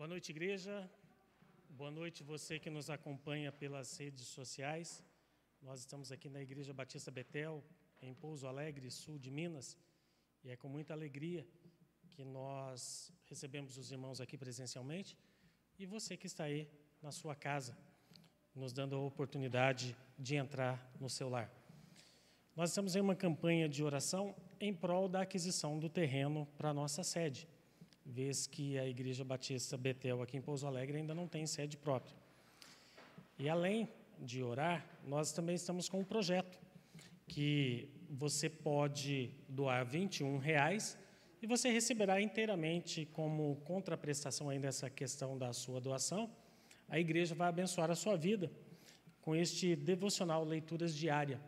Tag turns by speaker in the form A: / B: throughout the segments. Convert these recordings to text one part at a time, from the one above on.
A: Boa noite, igreja. Boa noite, você que nos acompanha pelas redes sociais. Nós estamos aqui na Igreja Batista Betel, em Pouso Alegre, sul de Minas, e é com muita alegria que nós recebemos os irmãos aqui presencialmente e você que está aí na sua casa, nos dando a oportunidade de entrar no seu lar. Nós estamos em uma campanha de oração em prol da aquisição do terreno para a nossa sede, vez que a Igreja Batista Betel, aqui em Pouso Alegre, ainda não tem sede própria. E além de orar, nós também estamos com um projeto que você pode doar R$21 e você receberá inteiramente como contraprestação ainda essa questão da sua doação. A igreja vai abençoar a sua vida com este devocional Leituras Diária.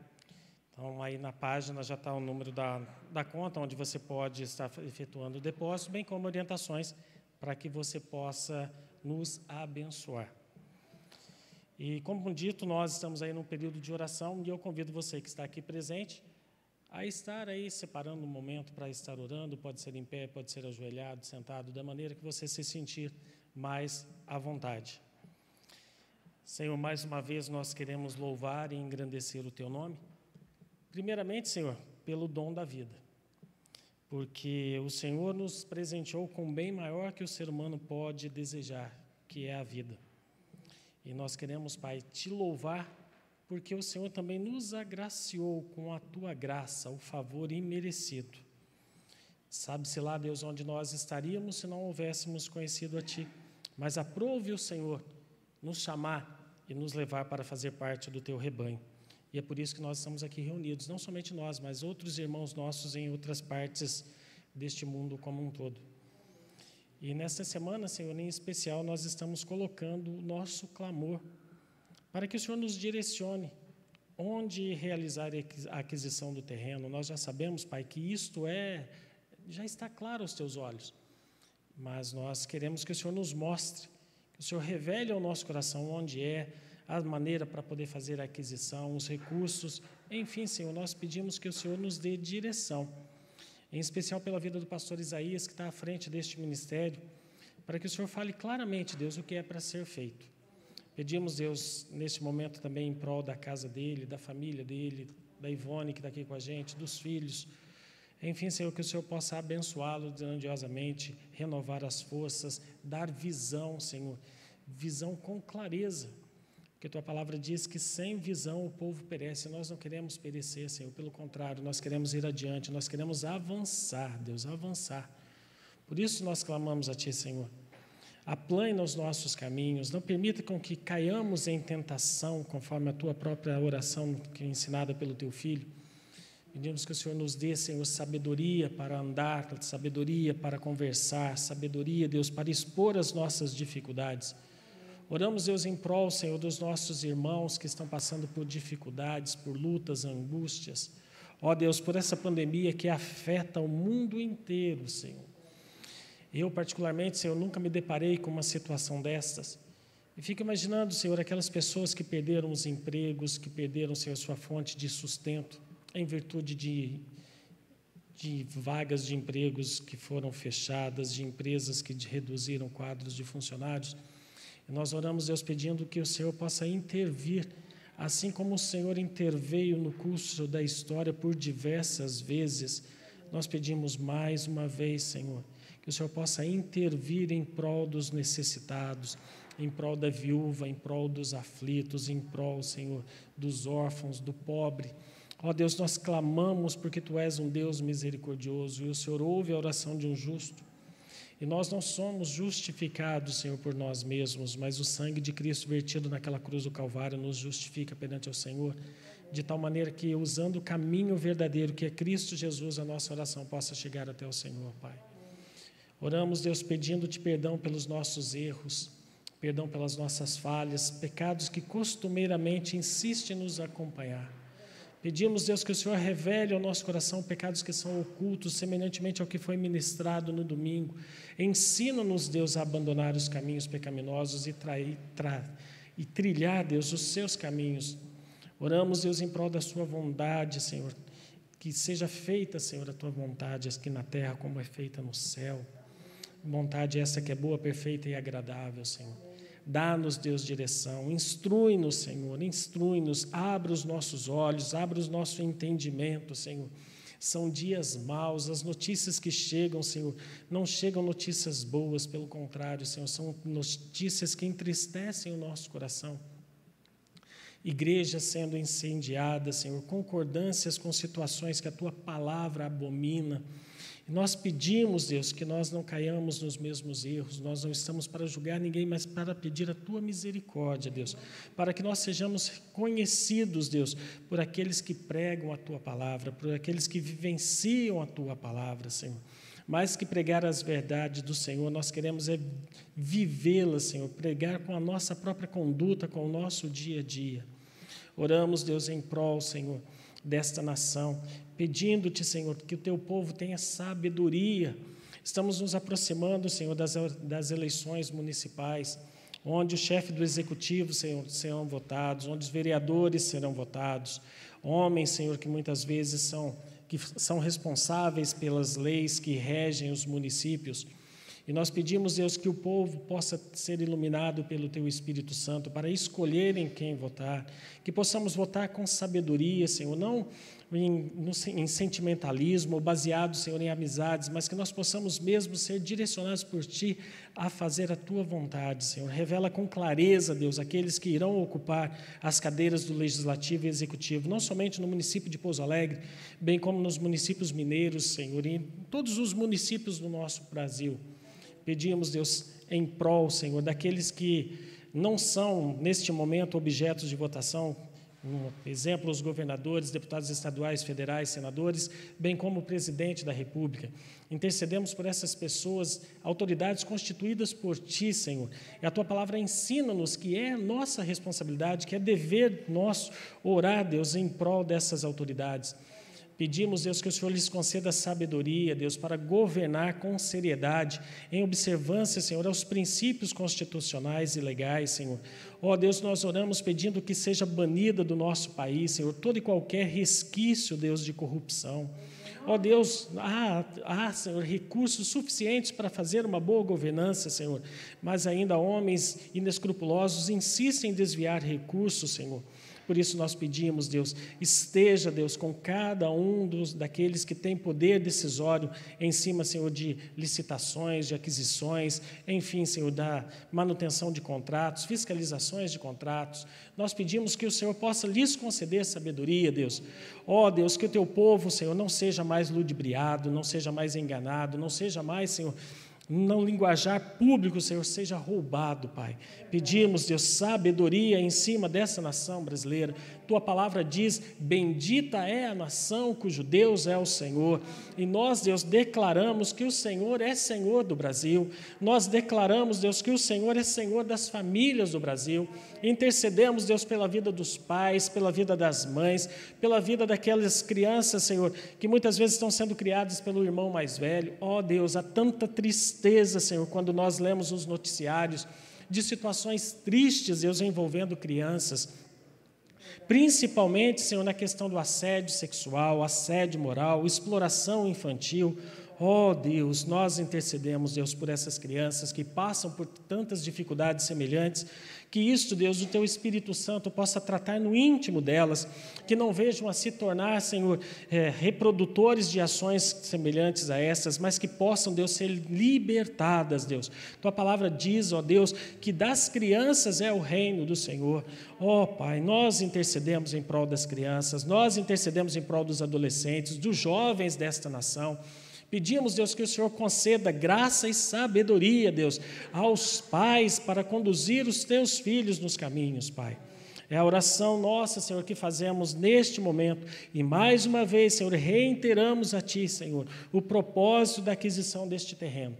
A: Então, aí na página já está o número da conta, onde você pode estar efetuando o depósito, bem como orientações para que você possa nos abençoar. E, como dito, nós estamos aí num período de oração e eu convido você que está aqui presente a estar aí separando um momento para estar orando, pode ser em pé, pode ser ajoelhado, sentado, da maneira que você se sentir mais à vontade. Senhor, mais uma vez nós queremos louvar e engrandecer o Teu nome. Primeiramente, Senhor, pelo dom da vida, porque o Senhor nos presenteou com um bem maior que o ser humano pode desejar, que é a vida. E nós queremos, Pai, Te louvar, porque o Senhor também nos agraciou com a Tua graça, o favor imerecido. Sabe-se lá, Deus, onde nós estaríamos se não houvéssemos conhecido a Ti, mas aprove o Senhor nos chamar e nos levar para fazer parte do Teu rebanho. E é por isso que nós estamos aqui reunidos, não somente nós, mas outros irmãos nossos em outras partes deste mundo como um todo. E nesta semana, Senhor, em especial, nós estamos colocando o nosso clamor para que o Senhor nos direcione onde realizar a aquisição do terreno. Nós já sabemos, Pai, que isto já está claro aos Teus olhos, mas nós queremos que o Senhor nos mostre, que o Senhor revele ao nosso coração onde a maneira para poder fazer a aquisição, os recursos, enfim, Senhor, nós pedimos que o Senhor nos dê direção, em especial pela vida do pastor Isaías, que está à frente deste ministério, para que o Senhor fale claramente, Deus, o que é para ser feito. Pedimos, Deus, neste momento também em prol da casa dele, da família dele, da Ivone, que está aqui com a gente, dos filhos, enfim, Senhor, que o Senhor possa abençoá-lo grandiosamente, renovar as forças, dar visão, Senhor, visão com clareza, porque Tua palavra diz que sem visão o povo perece. Nós não queremos perecer, Senhor, pelo contrário, nós queremos ir adiante, nós queremos avançar, Deus, avançar. Por isso nós clamamos a Ti, Senhor. Aplane os nossos caminhos, não permita com que caiamos em tentação, conforme a Tua própria oração que é ensinada pelo Teu Filho. Pedimos que o Senhor nos dê, Senhor, sabedoria para andar, sabedoria para conversar, sabedoria, Deus, para expor as nossas dificuldades. Oramos, Deus, em prol, Senhor, dos nossos irmãos que estão passando por dificuldades, por lutas, angústias. Ó Deus, por essa pandemia que afeta o mundo inteiro, Senhor. Eu, particularmente, Senhor, nunca me deparei com uma situação destas. E fico imaginando, Senhor, aquelas pessoas que perderam os empregos, que perderam, Senhor, sua fonte de sustento, em virtude de vagas de empregos que foram fechadas, de empresas que reduziram quadros de funcionários. E nós oramos, Deus, pedindo que o Senhor possa intervir, assim como o Senhor interveio no curso da história por diversas vezes. Nós pedimos mais uma vez, Senhor, que o Senhor possa intervir em prol dos necessitados, em prol da viúva, em prol dos aflitos, em prol, Senhor, dos órfãos, do pobre. Ó Deus, nós clamamos porque Tu és um Deus misericordioso e o Senhor ouve a oração de um justo. E nós não somos justificados, Senhor, por nós mesmos, mas o sangue de Cristo vertido naquela cruz do Calvário nos justifica perante o Senhor, de tal maneira que, usando o caminho verdadeiro, que é Cristo Jesus, a nossa oração possa chegar até o Senhor, Pai. Oramos, Deus, pedindo-Te perdão pelos nossos erros, perdão pelas nossas falhas, pecados que costumeiramente insistem em nos acompanhar. Pedimos, Deus, que o Senhor revele ao nosso coração pecados que são ocultos, semelhantemente ao que foi ministrado no domingo. Ensina-nos, Deus, a abandonar os caminhos pecaminosos e trilhar, Deus, os Seus caminhos. Oramos, Deus, em prol da Sua vontade, Senhor, que seja feita, Senhor, a Tua vontade aqui na terra como é feita no céu. vontade essa que é boa, perfeita e agradável, Senhor. Dá-nos, Deus, direção, instrui-nos, Senhor, instrui-nos, abre os nossos olhos, abre o nosso entendimento, Senhor. São dias maus, as notícias que chegam, Senhor, não chegam notícias boas, pelo contrário, Senhor, são notícias que entristecem o nosso coração. Igrejas sendo incendiadas, Senhor, concordâncias com situações que a Tua palavra abomina. E nós pedimos, Deus, que nós não caiamos nos mesmos erros, nós não estamos para julgar ninguém, mas para pedir a Tua misericórdia, Deus, para que nós sejamos conhecidos, Deus, por aqueles que pregam a Tua palavra, por aqueles que vivenciam a Tua palavra, Senhor. Mais que pregar as verdades do Senhor, nós queremos vivê-las, Senhor, pregar com a nossa própria conduta, com o nosso dia a dia. Oramos, Deus, em prol, Senhor, desta nação, pedindo-te, Senhor, que o Teu povo tenha sabedoria. Estamos nos aproximando, Senhor, das eleições municipais, onde o chefe do executivo serão votados, onde os vereadores serão votados, homens, Senhor, que muitas vezes são responsáveis pelas leis que regem os municípios. E nós pedimos, Deus, que o povo possa ser iluminado pelo Teu Espírito Santo para escolher em quem votar, que possamos votar com sabedoria, Senhor, não em sentimentalismo, baseado, Senhor, em amizades, mas que nós possamos mesmo ser direcionados por Ti a fazer a Tua vontade, Senhor. Revela com clareza, Deus, aqueles que irão ocupar as cadeiras do Legislativo e Executivo, não somente no município de Pouso Alegre, bem como nos municípios mineiros, Senhor, e em todos os municípios do nosso Brasil. Pedimos, Deus, em prol, Senhor, daqueles que não são, neste momento, objetos de votação, exemplo, os governadores, deputados estaduais, federais, senadores, bem como o presidente da República. Intercedemos por essas pessoas, autoridades constituídas por Ti, Senhor. E a Tua palavra ensina-nos que é nossa responsabilidade, que é dever nosso orar, Deus, em prol dessas autoridades. Pedimos, Deus, que o Senhor lhes conceda sabedoria, Deus, para governar com seriedade, em observância, Senhor, aos princípios constitucionais e legais, Senhor. Ó Deus, nós oramos pedindo que seja banida do nosso país, Senhor, todo e qualquer resquício, Deus, de corrupção. Ó Deus, Senhor, recursos suficientes para fazer uma boa governança, Senhor, mas ainda homens inescrupulosos insistem em desviar recursos, Senhor. Por isso nós pedimos, Deus, esteja, Deus, com cada um daqueles que tem poder decisório em cima, Senhor, de licitações, de aquisições, enfim, Senhor, da manutenção de contratos, fiscalizações de contratos. Nós pedimos que o Senhor possa lhes conceder sabedoria, Deus. Ó Deus, que o Teu povo, Senhor, não seja mais ludibriado, não seja mais enganado, não seja mais, Senhor, no linguajar público, Senhor, seja roubado, Pai. Pedimos, Deus, sabedoria em cima dessa nação brasileira. Tua palavra diz, bendita é a nação cujo Deus é o Senhor. E nós, Deus, declaramos que o Senhor é Senhor do Brasil. Nós declaramos, Deus, que o Senhor é Senhor das famílias do Brasil. Intercedemos, Deus, pela vida dos pais, pela vida das mães, pela vida daquelas crianças, Senhor, que muitas vezes estão sendo criadas pelo irmão mais velho. Ó Deus, há tanta tristeza, Senhor, quando nós lemos os noticiários de situações tristes, Deus, envolvendo crianças, principalmente, Senhor, na questão do assédio sexual, assédio moral, exploração infantil. Ó Deus, nós intercedemos, Deus, por essas crianças que passam por tantas dificuldades semelhantes, que isto, Deus, o Teu Espírito Santo possa tratar no íntimo delas, que não vejam a se tornar, Senhor, reprodutores de ações semelhantes a essas, mas que possam, Deus, ser libertadas, Deus. Tua palavra diz, ó Deus, que das crianças é o reino do Senhor. Ó Pai, nós intercedemos em prol das crianças, nós intercedemos em prol dos adolescentes, dos jovens desta nação. Pedimos, Deus, que o Senhor conceda graça e sabedoria, Deus, aos pais para conduzir os Teus filhos nos caminhos, Pai. É a oração nossa, Senhor, que fazemos neste momento. E mais uma vez, Senhor, reiteramos a Ti, Senhor, o propósito da aquisição deste terreno.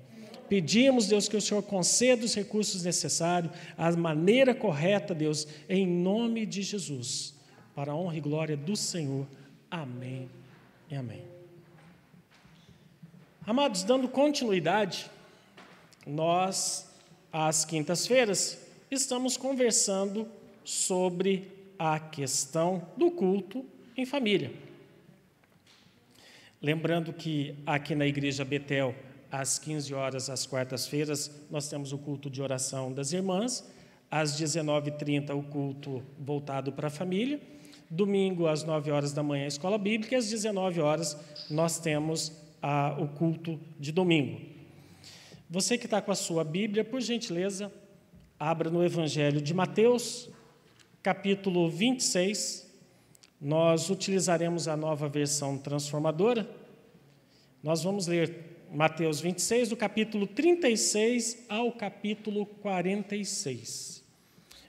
A: Pedimos, Deus, que o Senhor conceda os recursos necessários, a maneira correta, Deus, em nome de Jesus, para a honra e glória do Senhor. Amém e amém. Amados, dando continuidade, nós, às quintas-feiras, estamos conversando sobre a questão do culto em família. Lembrando que aqui na Igreja Betel, às 15 horas, às quartas-feiras, nós temos o culto de oração das irmãs. Às 19h30, o culto voltado para a família. Domingo, às 9 horas da manhã, a escola bíblica. E às 19 horas, nós temos o culto de domingo. Você que está com a sua Bíblia, por gentileza, abra no Evangelho de Mateus, capítulo 26. Nós utilizaremos a nova versão transformadora. Nós vamos ler Mateus 26, do capítulo 36 ao capítulo 46.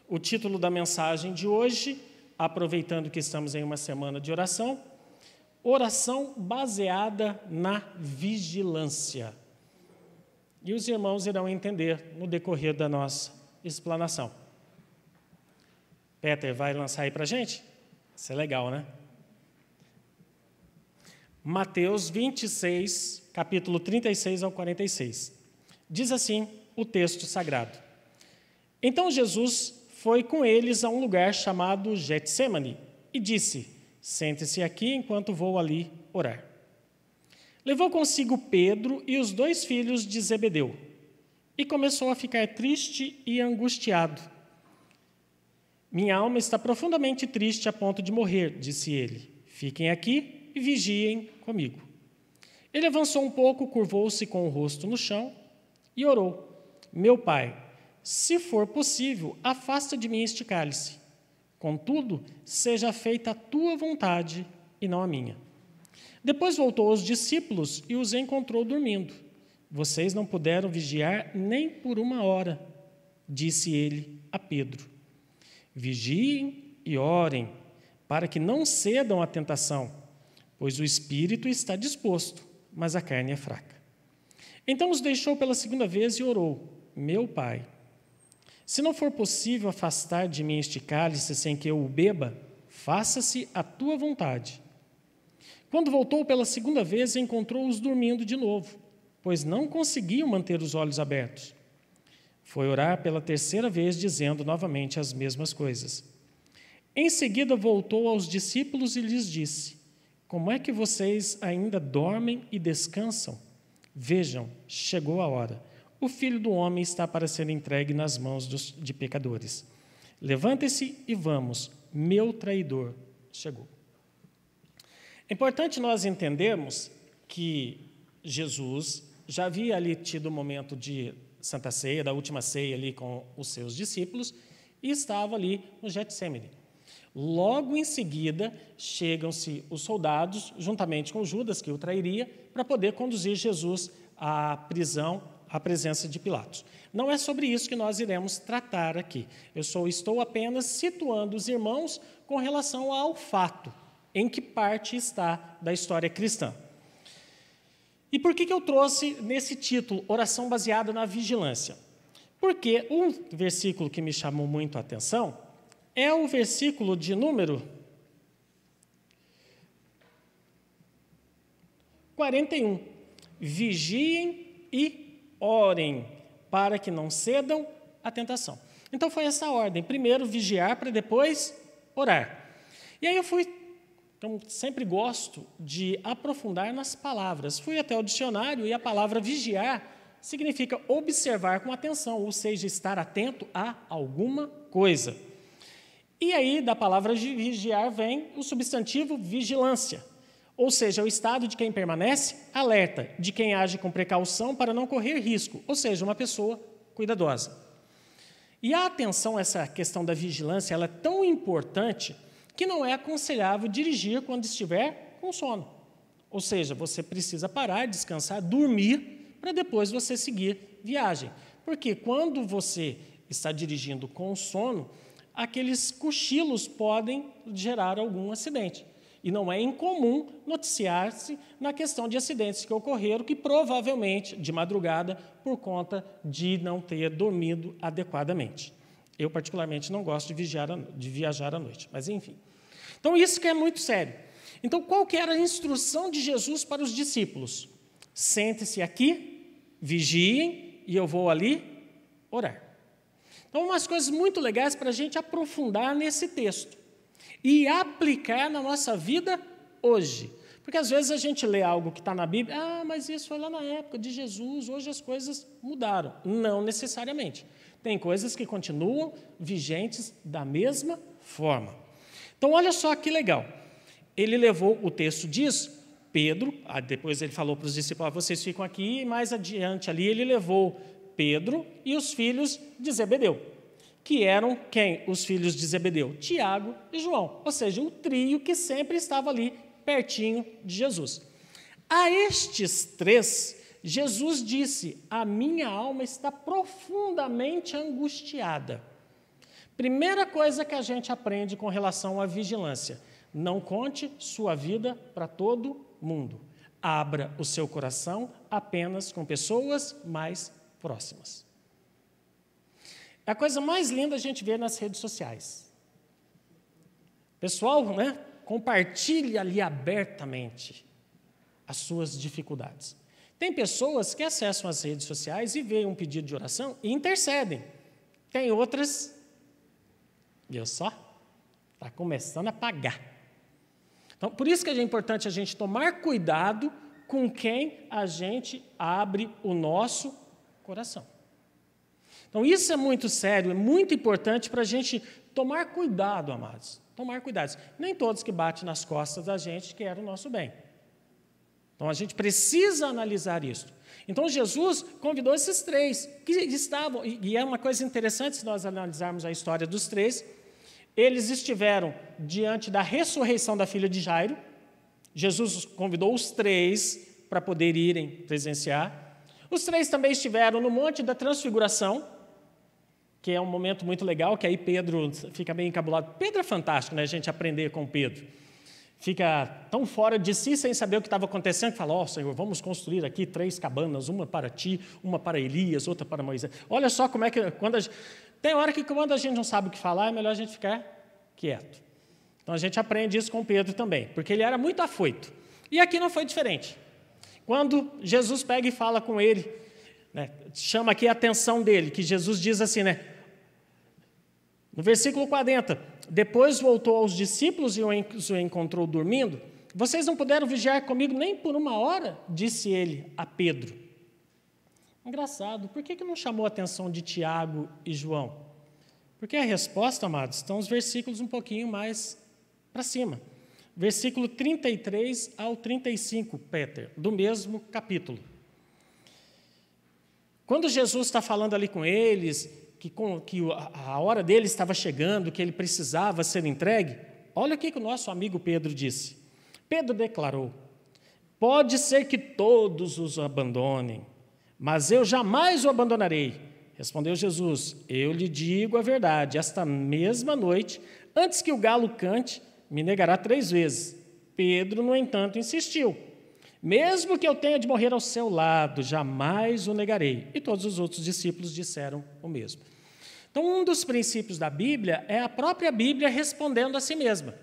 A: O título da mensagem de hoje, aproveitando que estamos em uma semana de oração, oração baseada na vigilância. E os irmãos irão entender no decorrer da nossa explanação. Peter, vai lançar aí para a gente? Isso é legal, né? Mateus 26, capítulo 36 ao 46. Diz assim o texto sagrado. Então Jesus foi com eles a um lugar chamado Getsêmani e disse: sente-se aqui enquanto vou ali orar. Levou consigo Pedro e os 2 filhos de Zebedeu e começou a ficar triste e angustiado. Minha alma está profundamente triste a ponto de morrer, disse ele. Fiquem aqui e vigiem comigo. Ele avançou um pouco, curvou-se com o rosto no chão e orou. Meu pai, se for possível, afasta de mim este cálice. Contudo, seja feita a tua vontade e não a minha. Depois voltou aos discípulos e os encontrou dormindo. Vocês não puderam vigiar nem por 1 hora, disse ele a Pedro. Vigiem e orem, para que não cedam à tentação, pois o espírito está disposto, mas a carne é fraca. Então os deixou pela 2ª vez e orou. Meu pai, se não for possível afastar de mim este cálice sem que eu o beba, faça-se a tua vontade. Quando voltou pela 2ª vez, encontrou-os dormindo de novo, pois não conseguiam manter os olhos abertos. Foi orar pela 3ª vez, dizendo novamente as mesmas coisas. Em seguida, voltou aos discípulos e lhes disse: como é que vocês ainda dormem e descansam? Vejam, chegou a hora. O Filho do Homem está para ser entregue nas mãos de pecadores. Levantem-se e vamos, meu traidor chegou. É importante nós entendermos que Jesus já havia ali tido o momento de Santa Ceia, da última ceia ali com os seus discípulos, e estava ali no Getsêmani. Logo em seguida, chegam-se os soldados, juntamente com Judas, que o trairia, para poder conduzir Jesus à prisão, à presença de Pilatos. Não é sobre isso que nós iremos tratar aqui. Eu estou apenas situando os irmãos com relação ao fato, em que parte está da história cristã. E por que eu trouxe nesse título, Oração Baseada na Vigilância? Porque um versículo que me chamou muito a atenção é o versículo de número 41. Vigiem e orem, para que não cedam à tentação. Então foi essa ordem, primeiro vigiar para depois orar. E aí então, sempre gosto de aprofundar nas palavras. Fui até o dicionário e a palavra vigiar significa observar com atenção, ou seja, estar atento a alguma coisa. E aí, da palavra vigiar, vem o substantivo vigilância, ou seja, o estado de quem permanece alerta, de quem age com precaução para não correr risco, ou seja, uma pessoa cuidadosa. E a atenção a essa questão da vigilância, ela é tão importante que não é aconselhável dirigir quando estiver com sono. Ou seja, você precisa parar, descansar, dormir, para depois você seguir viagem. Porque quando você está dirigindo com sono, aqueles cochilos podem gerar algum acidente. E não é incomum noticiar-se na questão de acidentes que ocorreram, que provavelmente, de madrugada, por conta de não ter dormido adequadamente. Eu, particularmente, não gosto de viajar à noite, mas enfim. Então, isso que é muito sério. Então, qual que era a instrução de Jesus para os discípulos? Sente-se aqui, vigiem, e eu vou ali orar. Então, umas coisas muito legais para a gente aprofundar nesse texto e aplicar na nossa vida hoje. Porque às vezes a gente lê algo que está na Bíblia, mas isso foi lá na época de Jesus, hoje as coisas mudaram. Não necessariamente. Tem coisas que continuam vigentes da mesma forma. Então, olha só que legal. Ele levou, o texto diz, Pedro, depois ele falou para os discípulos, vocês ficam aqui, e mais adiante ali ele levou Pedro e os filhos de Zebedeu, que eram quem? Os filhos de Zebedeu? Tiago e João, ou seja, o trio que sempre estava ali pertinho de Jesus. A estes três, Jesus disse, a minha alma está profundamente angustiada. Primeira coisa que a gente aprende com relação à vigilância, não conte sua vida para todo mundo. Abra o seu coração apenas com pessoas mais próximas. É a coisa mais linda a gente vê nas redes sociais. Pessoal, compartilha ali abertamente as suas dificuldades. Tem pessoas que acessam as redes sociais e veem um pedido de oração e intercedem. Tem outras, viu só? Está começando a pagar. Então, por isso que é importante a gente tomar cuidado com quem a gente abre o nosso coração. Então, isso é muito sério, é muito importante para a gente tomar cuidado, amados. Tomar cuidado. Nem todos que batem nas costas da gente querem o nosso bem. Então, a gente precisa analisar isso. Então, Jesus convidou esses três, que estavam, e é uma coisa interessante se nós analisarmos a história dos três, eles estiveram diante da ressurreição da filha de Jairo. Jesus convidou os três para poder irem presenciar. Os três também estiveram no Monte da Transfiguração, que é um momento muito legal, que aí Pedro fica meio encabulado. Pedro é fantástico, né, a gente aprender com Pedro. Fica tão fora de si, sem saber o que estava acontecendo, que fala, Senhor, vamos construir aqui 3 cabanas, uma para ti, uma para Elias, outra para Moisés. Olha só como é que... Tem hora que quando a gente não sabe o que falar, é melhor a gente ficar quieto. Então, a gente aprende isso com Pedro também, porque ele era muito afoito. E aqui não foi diferente. Quando Jesus pega e fala com ele, chama aqui a atenção dele, que Jesus diz assim, no versículo 40, depois voltou aos discípulos e os encontrou dormindo. Vocês não puderam vigiar comigo nem por 1 hora, disse ele a Pedro. Engraçado, por que não chamou a atenção de Tiago e João? Porque a resposta, amados, estão os versículos um pouquinho mais para cima. Versículo 33 ao 35, Peter, do mesmo capítulo. Quando Jesus está falando ali com eles, que a hora dele estava chegando, que ele precisava ser entregue, olha o que o nosso amigo Pedro disse. Pedro declarou, pode ser que todos os abandonem, mas eu jamais o abandonarei. Respondeu Jesus, eu lhe digo a verdade, esta mesma noite, antes que o galo cante, me negará 3 vezes. Pedro, no entanto, insistiu, mesmo que eu tenha de morrer ao seu lado, jamais o negarei. E todos os outros discípulos disseram o mesmo. Então, um dos princípios da Bíblia é a própria Bíblia respondendo a si mesma.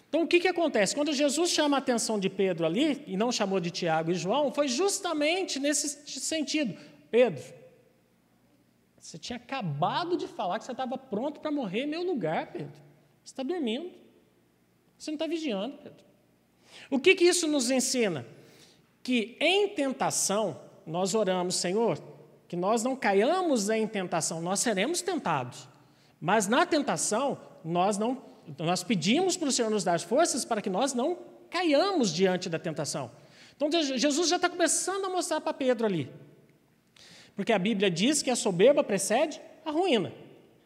A: Então, o que acontece? Quando Jesus chama a atenção de Pedro ali, e não chamou de Tiago e João, foi justamente nesse sentido. Pedro, você tinha acabado de falar que você estava pronto para morrer em meu lugar, Pedro. Você está dormindo. Você não está vigiando, Pedro. O que isso nos ensina? Que em tentação, nós oramos, Senhor, que nós não caiamos em tentação, nós seremos tentados. Mas na tentação, nós pedimos para o Senhor nos dar forças para que nós não caiamos diante da tentação. Então, Jesus já está começando a mostrar para Pedro ali. Porque a Bíblia diz que a soberba precede a ruína.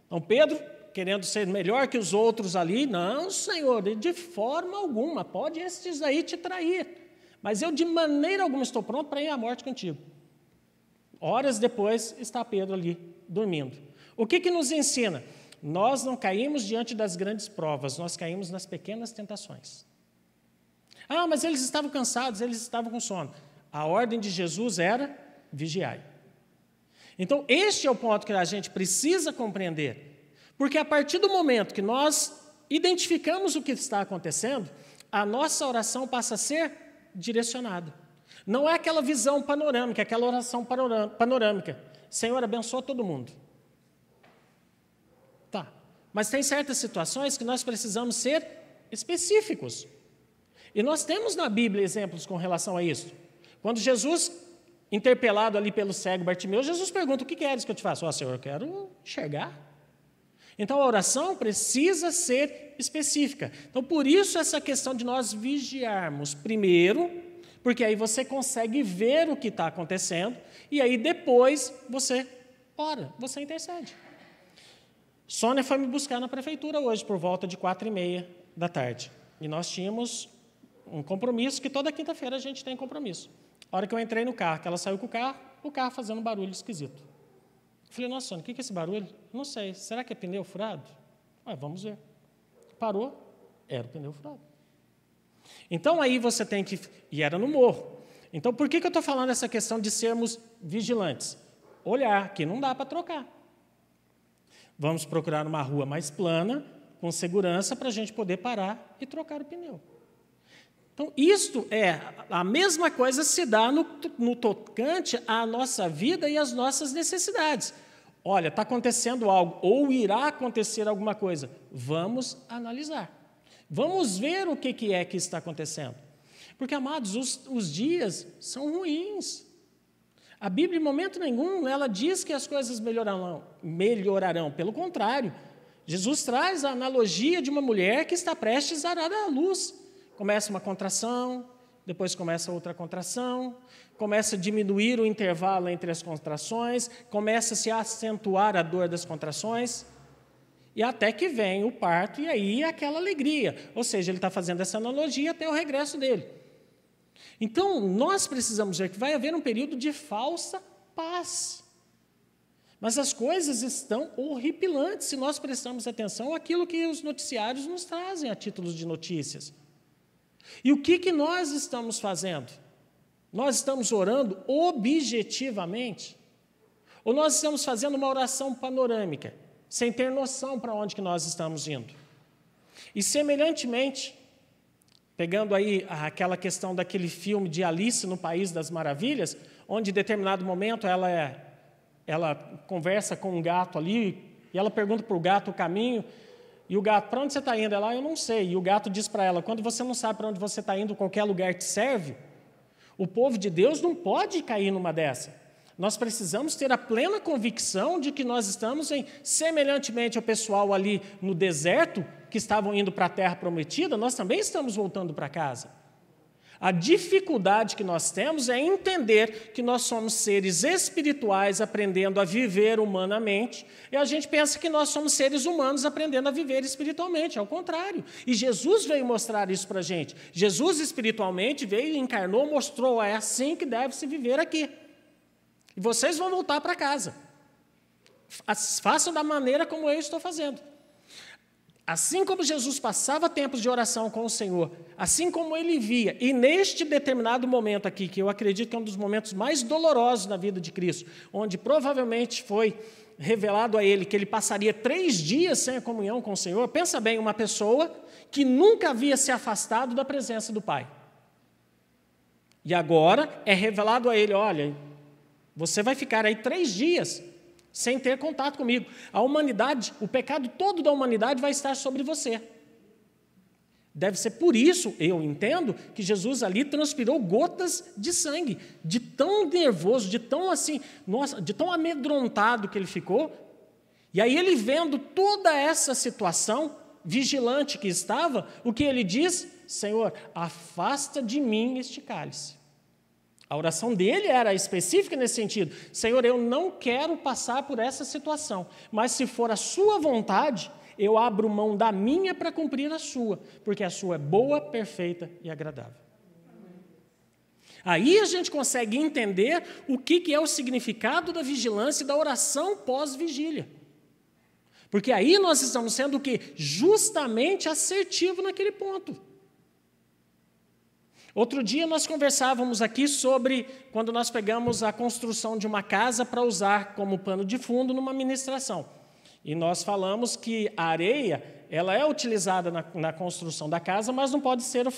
A: Então, Pedro, querendo ser melhor que os outros ali, não, Senhor, de forma alguma, pode estes aí te trair. Mas eu, de maneira alguma, estou pronto para ir à morte contigo. Horas depois, está Pedro ali, dormindo. O que nos ensina? Nós não caímos diante das grandes provas, nós caímos nas pequenas tentações. Mas eles estavam cansados, eles estavam com sono. A ordem de Jesus era vigiai. Então, este é o ponto que a gente precisa compreender. Porque a partir do momento que nós identificamos o que está acontecendo, a nossa oração passa a ser direcionada. Não é aquela visão panorâmica, aquela oração panorâmica. Senhor, abençoa todo mundo. Tá. Mas tem certas situações que nós precisamos ser específicos. E nós temos na Bíblia exemplos com relação a isso. Quando Jesus, interpelado ali pelo cego Bartimeu, Jesus pergunta: o que queres que eu te faça? Ó, Senhor, eu quero enxergar. Então, a oração precisa ser específica. Então, por isso, essa questão de nós vigiarmos primeiro, porque aí você consegue ver o que está acontecendo, e aí depois você ora, você intercede. Sônia foi me buscar na prefeitura hoje, por volta de 4h30 da tarde. E nós tínhamos um compromisso, que toda quinta-feira a gente tem compromisso. A hora que eu entrei no carro, que ela saiu com o carro fazendo um barulho esquisito. Eu falei: nossa, Sônia, o que é esse barulho? Não sei, será que é pneu furado? Vamos ver. Parou, era o pneu furado. Então, aí você tem que... E era no morro. Então, por que eu estou falando essa questão de sermos vigilantes? Olhar, que não dá para trocar. Vamos procurar uma rua mais plana, com segurança, para a gente poder parar e trocar o pneu. Então, isto é, a mesma coisa se dá no tocante à nossa vida e às nossas necessidades. Olha, está acontecendo algo, ou irá acontecer alguma coisa. Vamos analisar. Vamos ver o que é que está acontecendo. Porque, amados, os dias são ruins. A Bíblia, em momento nenhum, ela diz que as coisas melhorarão. Pelo contrário, Jesus traz a analogia de uma mulher que está prestes a dar à luz. Começa uma contração, depois começa outra contração, começa a diminuir o intervalo entre as contrações, começa a se acentuar a dor das contrações, e até que vem o parto, e aí aquela alegria. Ou seja, ele está fazendo essa analogia até o regresso dele. Então, nós precisamos ver que vai haver um período de falsa paz. Mas as coisas estão horripilantes se nós prestamos atenção àquilo que os noticiários nos trazem a título de notícias. E o que nós estamos fazendo? Nós estamos orando objetivamente? Ou nós estamos fazendo uma oração panorâmica, sem ter noção para onde que nós estamos indo? E semelhantemente, pegando aí aquela questão daquele filme de Alice no País das Maravilhas, onde em determinado momento ela conversa com um gato ali, e ela pergunta para o gato o caminho, e o gato: para onde você está indo? Ela: eu não sei. E o gato diz para ela: quando você não sabe para onde você está indo, qualquer lugar te serve. O povo de Deus não pode cair numa dessa. Nós precisamos ter a plena convicção de que nós estamos semelhantemente ao pessoal ali no deserto, que estavam indo para a terra prometida, nós também estamos voltando para casa. A dificuldade que nós temos é entender que nós somos seres espirituais aprendendo a viver humanamente, e a gente pensa que nós somos seres humanos aprendendo a viver espiritualmente, ao contrário. E Jesus veio mostrar isso para a gente. Jesus espiritualmente veio, encarnou, mostrou: é assim que deve se viver aqui. E vocês vão voltar para casa. Façam da maneira como eu estou fazendo. Assim como Jesus passava tempos de oração com o Senhor, assim como ele via, e neste determinado momento aqui, que eu acredito que é um dos momentos mais dolorosos na vida de Cristo, onde provavelmente foi revelado a ele que ele passaria 3 dias sem a comunhão com o Senhor. Pensa bem, uma pessoa que nunca havia se afastado da presença do Pai. E agora é revelado a ele: olha, você vai ficar aí 3 dias sem ter contato comigo. A humanidade, o pecado todo da humanidade vai estar sobre você. Deve ser por isso, eu entendo, que Jesus ali transpirou gotas de sangue, de tão nervoso, de tão assim, nossa, de tão amedrontado que ele ficou. E aí ele, vendo toda essa situação, vigilante que estava, o que ele diz? Senhor, afasta de mim este cálice. A oração dele era específica nesse sentido: Senhor, eu não quero passar por essa situação, mas se for a sua vontade, eu abro mão da minha para cumprir a sua, porque a sua é boa, perfeita e agradável. Aí a gente consegue entender o que é o significado da vigilância e da oração pós-vigília. Porque aí nós estamos sendo o quê? Justamente assertivo naquele ponto. Outro dia nós conversávamos aqui sobre quando nós pegamos a construção de uma casa para usar como pano de fundo numa ministração. E nós falamos que a areia, ela é utilizada na construção da casa, mas não pode ser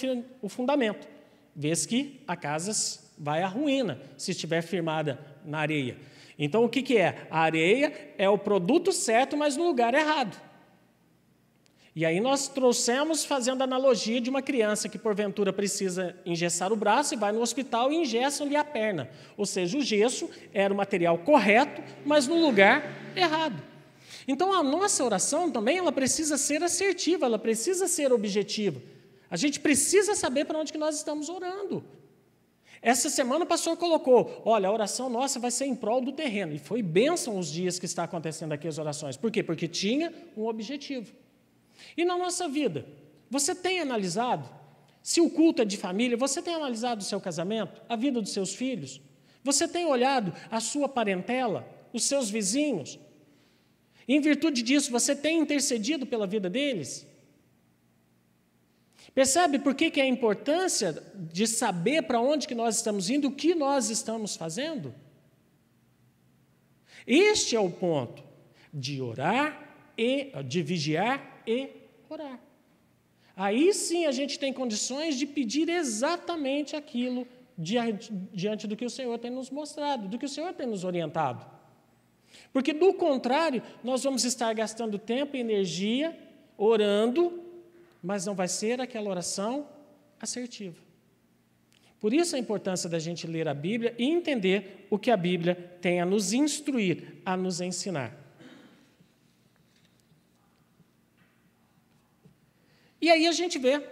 A: o fundamento, vez que a casa vai à ruína se estiver firmada na areia. Então, o que é? A areia é o produto certo, mas no lugar errado. E aí nós trouxemos fazendo a analogia de uma criança que, porventura, precisa engessar o braço e vai no hospital e engessam-lhe a perna. Ou seja, o gesso era o material correto, mas no lugar errado. Então, a nossa oração também ela precisa ser assertiva, ela precisa ser objetiva. A gente precisa saber para onde que nós estamos orando. Essa semana o pastor colocou, olha, a oração nossa vai ser em prol do terreno. E foi bênção os dias que está acontecendo aqui as orações. Por quê? Porque tinha um objetivo. E na nossa vida, você tem analisado, se o culto é de família, você tem analisado o seu casamento, a vida dos seus filhos? Você tem olhado a sua parentela, os seus vizinhos? Em virtude disso, você tem intercedido pela vida deles? Percebe por que é a importância de saber para onde que nós estamos indo, o que nós estamos fazendo? Este é o ponto de orar, de vigiar e orar. Aí sim a gente tem condições de pedir exatamente aquilo diante do que o Senhor tem nos mostrado, do que o Senhor tem nos orientado. Porque, do contrário, nós vamos estar gastando tempo e energia orando, mas não vai ser aquela oração assertiva. Por isso a importância da gente ler a Bíblia e entender o que a Bíblia tem a nos instruir, a nos ensinar. E aí a gente vê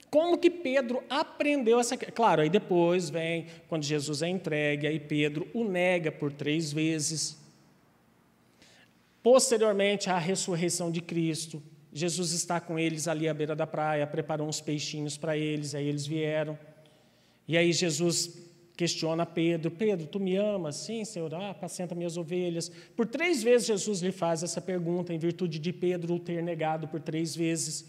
A: como que Pedro aprendeu essa... Claro, aí depois vem, quando Jesus é entregue, aí Pedro o nega por 3 vezes. Posteriormente, à ressurreição de Cristo, Jesus está com eles ali à beira da praia, preparou uns peixinhos para eles, aí eles vieram. E aí Jesus questiona Pedro, Pedro, tu me amas? Sim, Senhor, apacenta minhas ovelhas. Por 3 vezes Jesus lhe faz essa pergunta, em virtude de Pedro o ter negado por 3 vezes.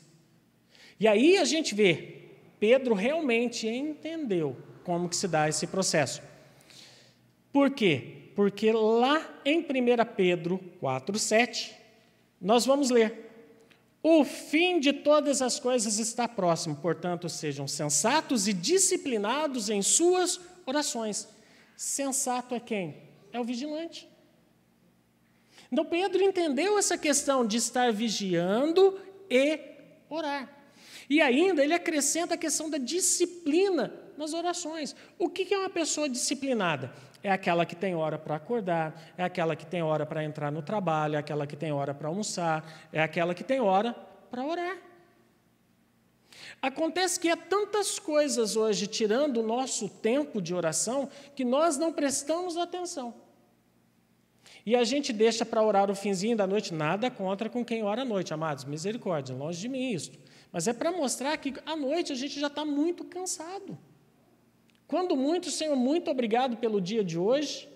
A: E aí a gente vê, Pedro realmente entendeu como que se dá esse processo. Por quê? Porque lá em 1 Pedro 4,7, nós vamos ler: o fim de todas as coisas está próximo, portanto, sejam sensatos e disciplinados em suas orações. Sensato é quem? É o vigilante. Então, Pedro entendeu essa questão de estar vigiando e orar. E ainda ele acrescenta a questão da disciplina nas orações. O que é uma pessoa disciplinada? É aquela que tem hora para acordar, é aquela que tem hora para entrar no trabalho, é aquela que tem hora para almoçar, é aquela que tem hora para orar. Acontece que há tantas coisas hoje tirando o nosso tempo de oração que nós não prestamos atenção. E a gente deixa para orar o finzinho da noite, nada contra com quem ora à noite, amados, misericórdia, longe de mim isso. Mas é para mostrar que à noite a gente já está muito cansado. Quando muito, Senhor, muito obrigado pelo dia de hoje,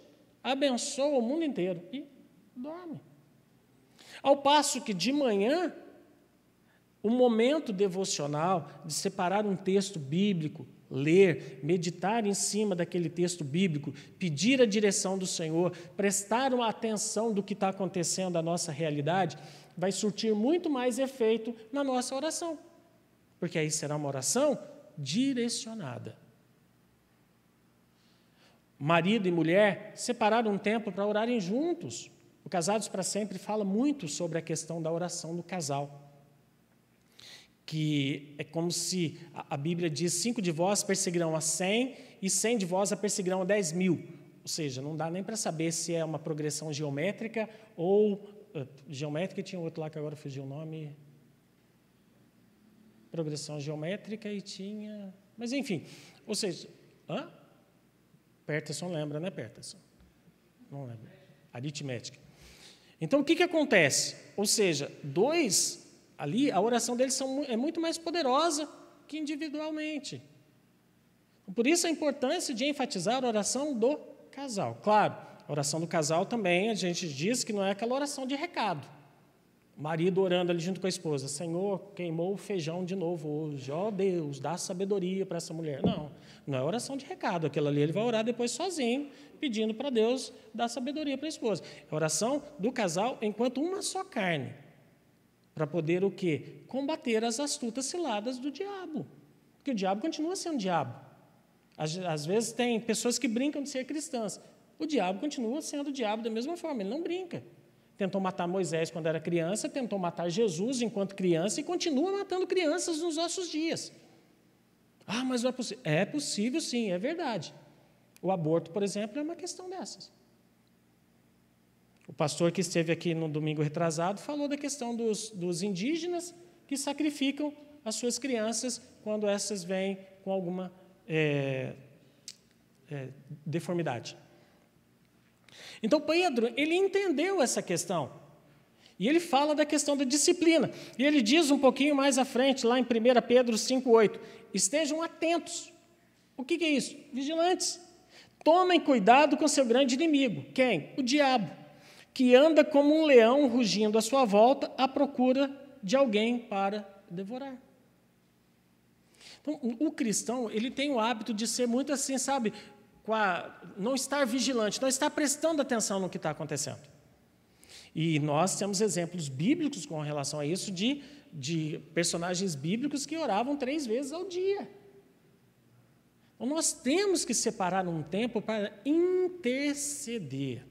A: abençoa o mundo inteiro e dorme. Ao passo que de manhã, o momento devocional de separar um texto bíblico, ler, meditar em cima daquele texto bíblico, pedir a direção do Senhor, prestar uma atenção do que está acontecendo na nossa realidade, vai surtir muito mais efeito na nossa oração. Porque aí será uma oração direcionada. Marido e mulher separaram um tempo para orarem juntos. O Casados para Sempre fala muito sobre a questão da oração do casal. Que é como se a Bíblia diz: 5 de vós perseguirão a 100 e 100 de vós a perseguirão a 10.000. Ou seja, não dá nem para saber se é uma progressão geométrica ou... geométrica, e tinha outro lá que agora fugiu o nome... progressão geométrica e tinha... Mas, enfim, ou seja... Peterson lembra, né, Peterson? Não lembra. Aritmética. Então, o que acontece? Ou seja, 2, ali, a oração deles é muito mais poderosa que individualmente. Por isso, a importância de enfatizar a oração do casal. Claro, a oração do casal também, a gente diz que não é aquela oração de recado. O marido orando ali junto com a esposa: Senhor, queimou o feijão de novo hoje, ó Deus, dá sabedoria para essa mulher. Não é oração de recado, aquilo ali ele vai orar depois sozinho, pedindo para Deus dar sabedoria para a esposa. É oração do casal enquanto uma só carne, para poder o quê? Combater as astutas ciladas do diabo, porque o diabo continua sendo diabo. Às vezes tem pessoas que brincam de ser cristãs, o diabo continua sendo o diabo da mesma forma, ele não brinca. Tentou matar Moisés quando era criança, tentou matar Jesus enquanto criança e continua matando crianças nos nossos dias. Ah, mas não é possível. É possível, sim, é verdade. O aborto, por exemplo, é uma questão dessas. O pastor que esteve aqui no domingo retrasado falou da questão dos indígenas que sacrificam as suas crianças quando essas vêm com alguma deformidade. Então, Pedro, ele entendeu essa questão. E ele fala da questão da disciplina. E ele diz um pouquinho mais à frente, lá em 1 Pedro 5,8, estejam atentos. O que é isso? Vigilantes. Tomem cuidado com seu grande inimigo. Quem? O diabo, que anda como um leão rugindo à sua volta à procura de alguém para devorar. Então, o cristão, ele tem o hábito de ser muito assim, sabe, não estar vigilante, não estar prestando atenção no que está acontecendo. E nós temos exemplos bíblicos com relação a isso, de personagens bíblicos que oravam 3 vezes ao dia. Então, nós temos que separar um tempo para interceder.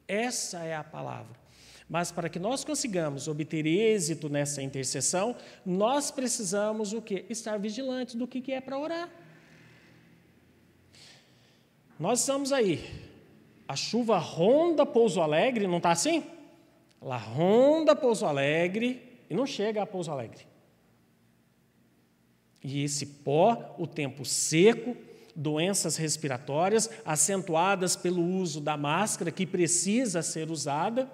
A: Essa é a palavra. Mas para que nós consigamos obter êxito nessa intercessão, nós precisamos o quê? Estar vigilantes do que é para orar. Nós estamos aí. A chuva ronda Pouso Alegre, não está assim? Ela ronda Pouso Alegre e não chega a Pouso Alegre. E esse pó, o tempo seco, doenças respiratórias, acentuadas pelo uso da máscara, que precisa ser usada.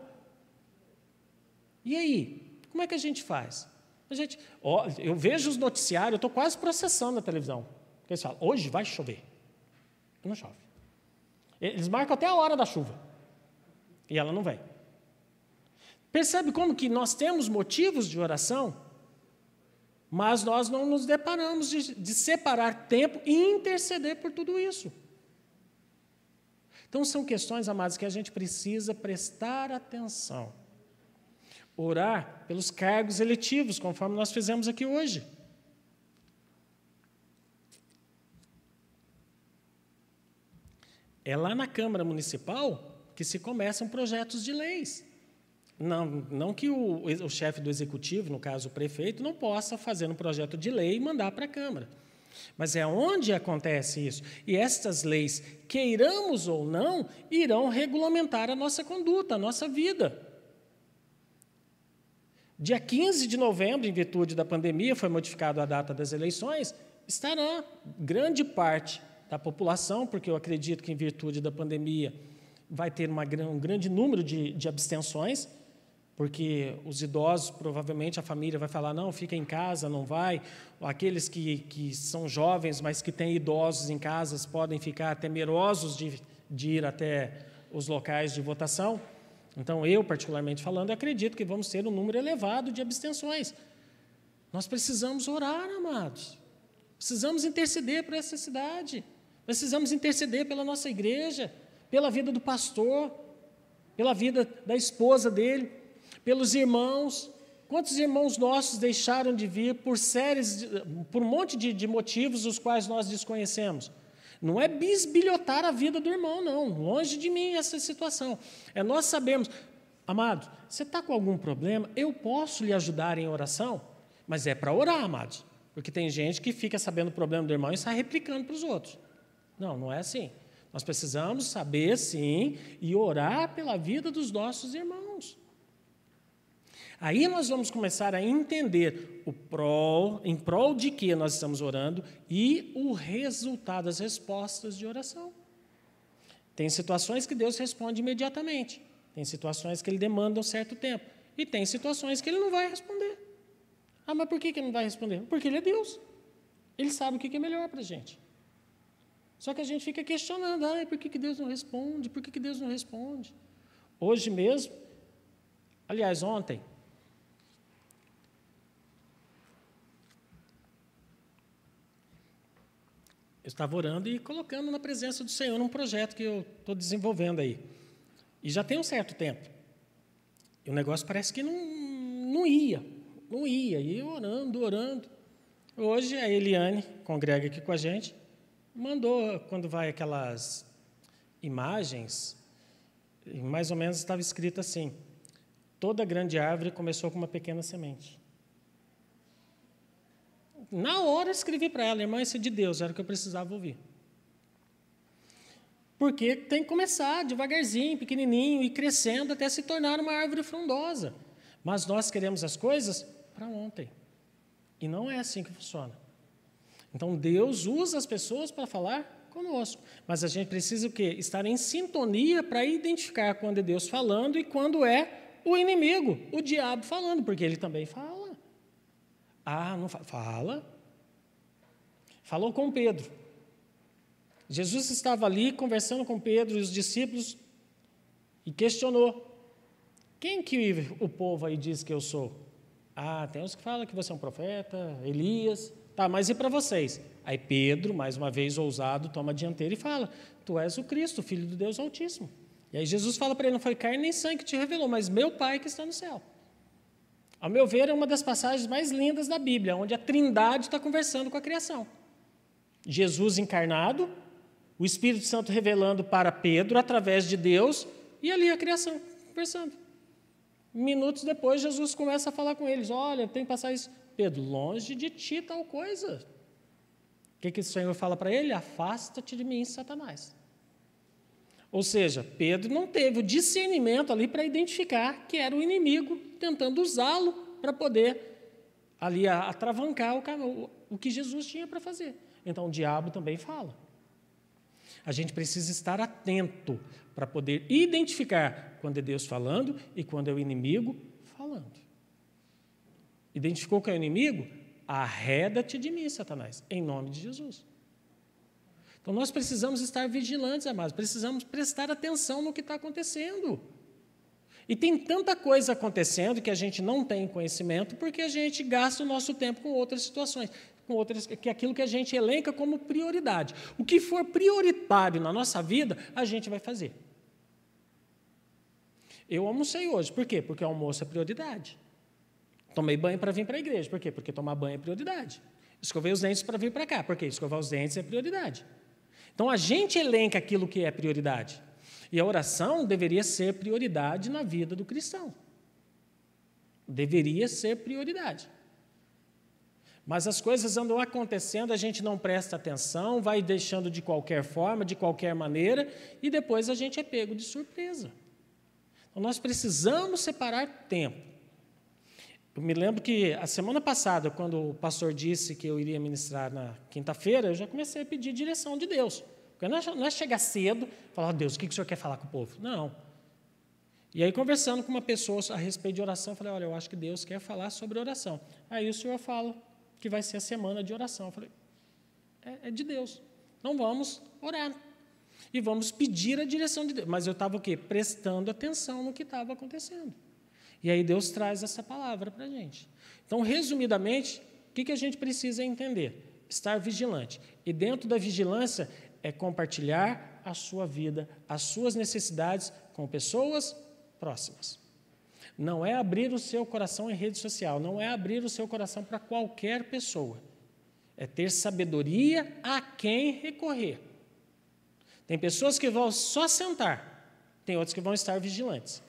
A: E aí? Como é que a gente faz? Eu vejo os noticiários, eu estou quase processando a televisão. Porque eles falam, hoje vai chover. E não chove. Eles marcam até a hora da chuva. E ela não vem. Percebe como que nós temos motivos de oração, mas nós não nos deparamos de separar tempo e interceder por tudo isso. Então, são questões, amados, que a gente precisa prestar atenção. Orar pelos cargos eletivos, conforme nós fizemos aqui hoje. É lá na Câmara Municipal que se começam projetos de leis. Não que o chefe do executivo, no caso o prefeito, não possa fazer um projeto de lei e mandar para a Câmara. Mas é onde acontece isso. E estas leis, queiramos ou não, irão regulamentar a nossa conduta, a nossa vida. Dia 15 de novembro, em virtude da pandemia, foi modificada a data das eleições, estará grande parte da população, porque eu acredito que, em virtude da pandemia, vai ter um grande número de abstenções, porque os idosos, provavelmente, a família vai falar, não, fica em casa, não vai. Aqueles que são jovens, mas que têm idosos em casas, podem ficar temerosos de ir até os locais de votação. Então, eu, particularmente falando, acredito que vamos ter um número elevado de abstenções. Nós precisamos orar, amados. Precisamos interceder por essa cidade. Precisamos interceder pela nossa igreja, pela vida do pastor, pela vida da esposa dele, pelos irmãos. Quantos irmãos nossos deixaram de vir por um monte de motivos os quais nós desconhecemos? Não é bisbilhotar a vida do irmão, não. Longe de mim essa situação. É nós sabemos, amado, você está com algum problema? Eu posso lhe ajudar em oração? Mas é para orar, amados. Porque tem gente que fica sabendo o problema do irmão e sai replicando para os outros. Não, não é assim. Nós precisamos saber, sim, e orar pela vida dos nossos irmãos. Aí nós vamos começar a entender em prol de que nós estamos orando e o resultado, as respostas de oração. Tem situações que Deus responde imediatamente. Tem situações que Ele demanda um certo tempo. E tem situações que Ele não vai responder. Ah, mas por que Ele não vai responder? Porque Ele é Deus. Ele sabe o que é melhor para a gente. Só que a gente fica questionando, por que Deus não responde? Por que Deus não responde? Hoje mesmo, aliás, ontem, eu estava orando e colocando na presença do Senhor um projeto que eu estou desenvolvendo aí. E já tem um certo tempo. E o negócio parece que não ia. E eu orando. Hoje a Eliane, congrega aqui com a gente, mandou, quando vai aquelas imagens, mais ou menos estava escrito assim, Toda grande árvore começou com uma pequena semente. Na hora eu escrevi para ela, irmã, isso é de Deus, era o que eu precisava ouvir. Porque tem que começar devagarzinho, pequenininho, e crescendo até se tornar uma árvore frondosa. Mas nós queremos as coisas para ontem. E não é assim que funciona. Então, Deus usa as pessoas para falar conosco. Mas a gente precisa o quê? Estar em sintonia para identificar quando é Deus falando e quando é o inimigo, o diabo falando, porque ele também fala. Ah, não fala. Falou com Pedro. Jesus estava ali conversando com Pedro e os discípulos e questionou: quem que o povo aí diz que eu sou? Ah, tem uns que falam que você é um profeta, Elias. Tá, mas e para vocês? Aí Pedro, mais uma vez ousado, toma a dianteira e fala: tu és o Cristo, Filho do Deus Altíssimo. E aí Jesus fala para ele: não foi carne nem sangue que te revelou, mas meu Pai que está no céu. Ao meu ver, é uma das passagens mais lindas da Bíblia, onde a Trindade está conversando com a criação. Jesus encarnado, o Espírito Santo revelando para Pedro, através de Deus, e ali a criação, conversando. Minutos depois, Jesus começa a falar com eles: olha, tem que passar isso. Pedro, longe de ti tal coisa. O que o Senhor fala para ele? Afasta-te de mim, Satanás. Ou seja, Pedro não teve o discernimento ali para identificar que era o inimigo, tentando usá-lo para poder ali atravancar o que Jesus tinha para fazer. Então, o diabo também fala. A gente precisa estar atento para poder identificar quando é Deus falando e quando é o inimigo falando. Identificou que é o inimigo? Arreda-te de mim, Satanás, em nome de Jesus. Então, nós precisamos estar vigilantes, amados, precisamos prestar atenção no que está acontecendo. E tem tanta coisa acontecendo que a gente não tem conhecimento porque a gente gasta o nosso tempo com outras situações, que é aquilo que a gente elenca como prioridade. O que for prioritário na nossa vida, a gente vai fazer. Eu almocei hoje, por quê? Porque o almoço é prioridade. Tomei banho para vir para a igreja, por quê? Porque tomar banho é prioridade. Escovei os dentes para vir para cá, por quê? Escovar os dentes é prioridade. Então, a gente elenca aquilo que é prioridade. E a oração deveria ser prioridade na vida do cristão. Deveria ser prioridade. Mas as coisas andam acontecendo, a gente não presta atenção, vai deixando de qualquer forma, de qualquer maneira, e depois a gente é pego de surpresa. Então, nós precisamos separar tempo. Eu me lembro que a semana passada, quando o pastor disse que eu iria ministrar na quinta-feira, eu já comecei a pedir direção de Deus. Porque não é chegar cedo e falar: Deus, o que o senhor quer falar com o povo? Não. E aí, conversando com uma pessoa a respeito de oração, eu falei: olha, eu acho que Deus quer falar sobre oração. Aí o senhor fala que vai ser a semana de oração. Eu falei: é de Deus. Então vamos orar. E vamos pedir a direção de Deus. Mas eu estava o quê? Prestando atenção no que estava acontecendo. E aí Deus traz essa palavra para a gente. Então, resumidamente, o que a gente precisa entender? Estar vigilante. E dentro da vigilância é compartilhar a sua vida, as suas necessidades com pessoas próximas. Não é abrir o seu coração em rede social, não é abrir o seu coração para qualquer pessoa. É ter sabedoria a quem recorrer. Tem pessoas que vão só sentar, tem outros que vão estar vigilantes.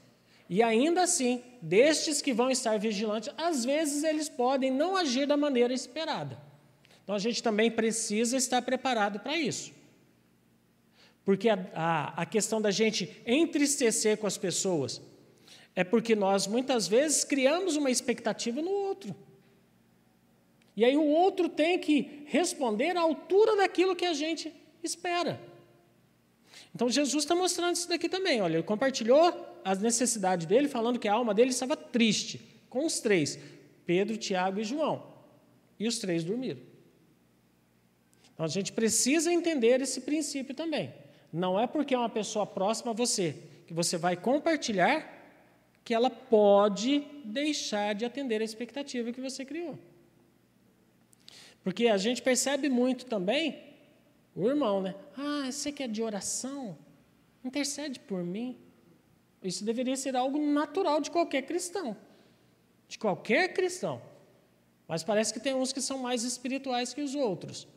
A: E ainda assim, destes que vão estar vigilantes, às vezes eles podem não agir da maneira esperada. Então, a gente também precisa estar preparado para isso. Porque a questão da gente entristecer com as pessoas é porque nós, muitas vezes, criamos uma expectativa no outro. E aí o outro tem que responder à altura daquilo que a gente espera. Então, Jesus está mostrando isso daqui também. Olha, ele compartilhou as necessidades dele, falando que a alma dele estava triste, com os três, Pedro, Tiago e João. E os três dormiram. Então, a gente precisa entender esse princípio também. Não é porque é uma pessoa próxima a você, que você vai compartilhar, que ela pode deixar de atender a expectativa que você criou. Porque a gente percebe muito também, o irmão, né? Ah, você que é de oração, intercede por mim. Isso deveria ser algo natural de qualquer cristão. De qualquer cristão. Mas parece que tem uns que são mais espirituais que os outros.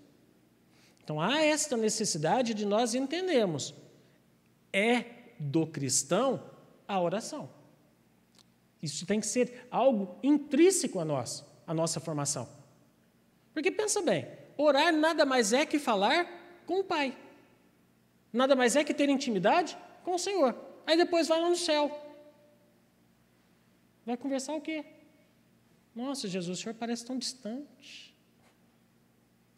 A: Então, há esta necessidade de nós entendermos. É do cristão a oração. Isso tem que ser algo intrínseco a nós, a nossa formação. Porque pensa bem, orar nada mais é que falar com o Pai. Nada mais é que ter intimidade com o Senhor. Aí depois vai lá no céu. Vai conversar o quê? Nossa, Jesus, o Senhor parece tão distante.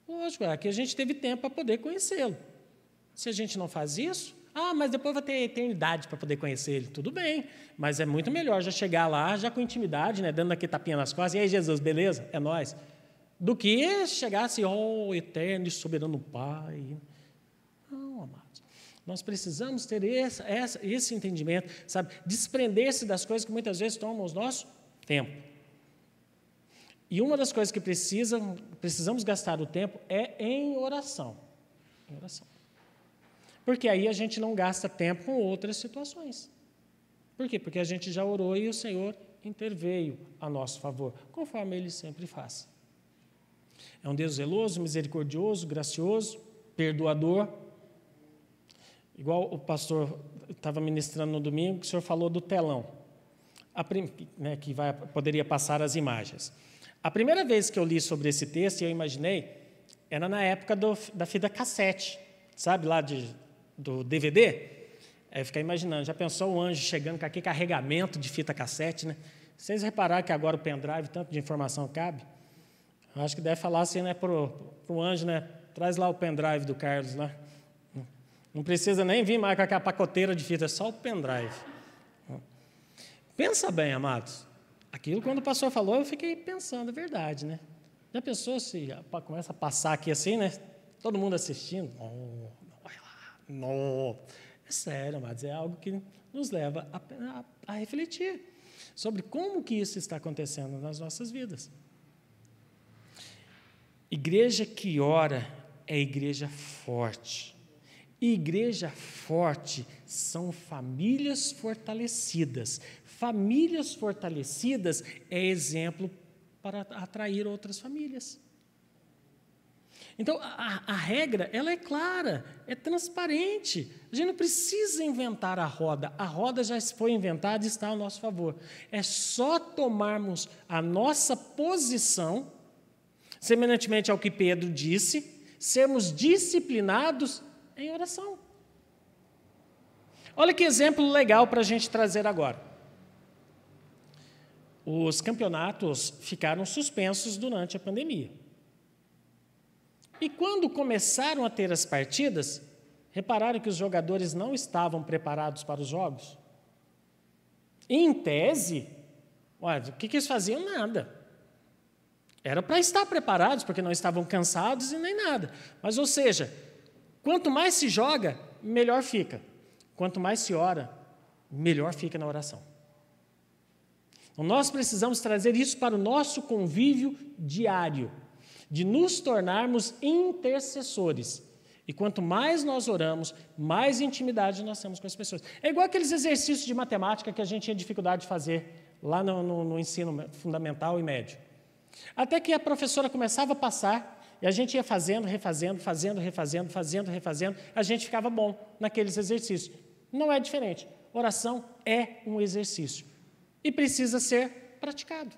A: Lógico, aqui a gente teve tempo para poder conhecê-lo. Se a gente não faz isso, mas depois vai ter eternidade para poder conhecer ele. Tudo bem, mas é muito melhor já chegar lá, já com intimidade, né, dando aqui tapinha nas costas. E aí, Jesus, beleza? É nóis. Do que chegar assim, eterno e soberano Pai. Não, amados. Nós precisamos ter esse entendimento, sabe? Desprender-se das coisas que muitas vezes tomam o nosso tempo. E uma das coisas que precisamos gastar o tempo é em oração. Em oração. Porque aí a gente não gasta tempo com outras situações. Por quê? Porque a gente já orou e o Senhor interveio a nosso favor, conforme Ele sempre faz. É um Deus zeloso, misericordioso, gracioso, perdoador. Igual o pastor estava ministrando no domingo, que o senhor falou do telão, que poderia passar as imagens. A primeira vez que eu li sobre esse texto, eu imaginei, era na época da fita cassete, sabe, lá do DVD. Aí eu fiquei imaginando, já pensou o anjo chegando com aquele carregamento de fita cassete, né? Vocês repararam que agora o pendrive, tanto de informação cabe? Eu acho que deve falar assim, né, para o anjo, né? Traz lá o pendrive do Carlos lá. Não precisa nem vir mais com aquela pacoteira de fita, é só o pendrive. Pensa bem, amados. Aquilo, quando o pastor falou, eu fiquei pensando, é verdade, né? Já pensou se começa a passar aqui assim, né? Todo mundo assistindo? Não, vai lá. Não. É sério, amados, é algo que nos leva a refletir sobre como que isso está acontecendo nas nossas vidas. Igreja que ora é igreja forte. Igreja forte são famílias fortalecidas. Famílias fortalecidas é exemplo para atrair outras famílias. Então, a regra, ela é clara, é transparente. A gente não precisa inventar a roda já foi inventada e está ao nosso favor. É só tomarmos a nossa posição, semelhantemente ao que Pedro disse, sermos disciplinados em oração. Olha que exemplo legal para a gente trazer agora. Os campeonatos ficaram suspensos durante a pandemia. E quando começaram a ter as partidas, repararam que os jogadores não estavam preparados para os jogos? Em tese, o que eles faziam? Nada. Era para estar preparados, porque não estavam cansados e nem nada. Mas, ou seja, quanto mais se joga, melhor fica. Quanto mais se ora, melhor fica na oração. Então, nós precisamos trazer isso para o nosso convívio diário, de nos tornarmos intercessores. E quanto mais nós oramos, mais intimidade nós temos com as pessoas. É igual aqueles exercícios de matemática que a gente tinha dificuldade de fazer lá no ensino fundamental e médio. Até que a professora começava a passar, e a gente ia fazendo, refazendo, a gente ficava bom naqueles exercícios. Não é diferente. Oração é um exercício e precisa ser praticado.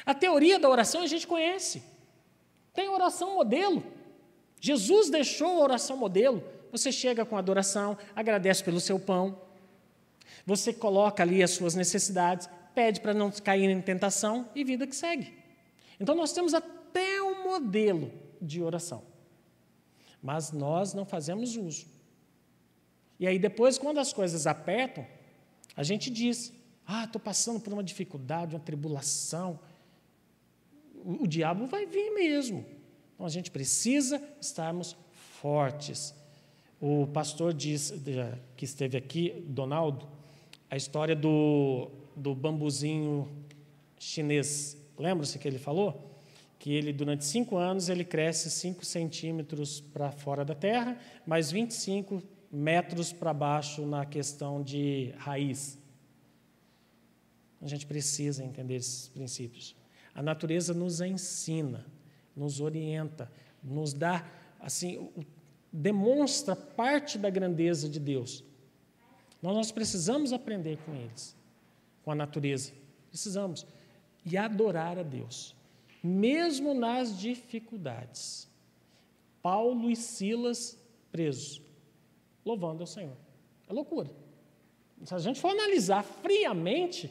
A: A teoria da oração a gente conhece. Tem oração modelo. Jesus deixou a oração modelo. Você chega com adoração, agradece pelo seu pão, você coloca ali as suas necessidades, pede para não cair em tentação e vida que segue. Então, nós temos até um modelo de oração, mas nós não fazemos uso. E aí, depois, quando as coisas apertam, a gente diz, estou passando por uma dificuldade, uma tribulação. O diabo vai vir mesmo. Então, a gente precisa estarmos fortes. O pastor diz, que esteve aqui, Donaldo, a história do bambuzinho chinês. Lembra-se que ele falou? Que ele, durante 5 anos, ele cresce 5 centímetros para fora da terra, mais 25 metros para baixo na questão de raiz. A gente precisa entender esses princípios. A natureza nos ensina, nos orienta, nos dá, assim, demonstra parte da grandeza de Deus. Nós precisamos aprender com eles, com a natureza. Precisamos. E adorar a Deus, mesmo nas dificuldades. Paulo e Silas presos, louvando ao Senhor. É loucura. Se a gente for analisar friamente,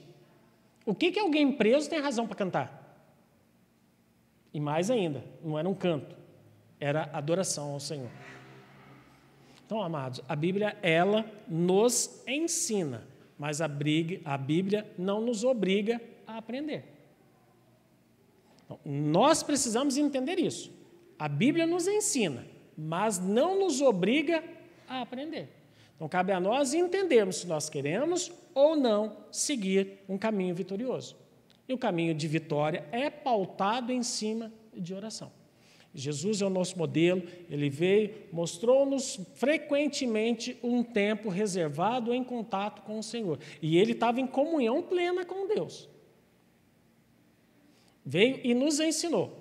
A: o que alguém preso tem razão para cantar? E mais ainda, não era um canto, era adoração ao Senhor. Então, amados, a Bíblia, ela nos ensina, mas a Bíblia não nos obriga a aprender. Então, nós precisamos entender isso. A Bíblia nos ensina, mas não nos obriga a aprender. Então, cabe a nós entendermos se nós queremos ou não seguir um caminho vitorioso. E o caminho de vitória é pautado em cima de oração. Jesus é o nosso modelo, ele veio, mostrou-nos frequentemente um tempo reservado em contato com o Senhor. E ele estava em comunhão plena com Deus. Veio e nos ensinou.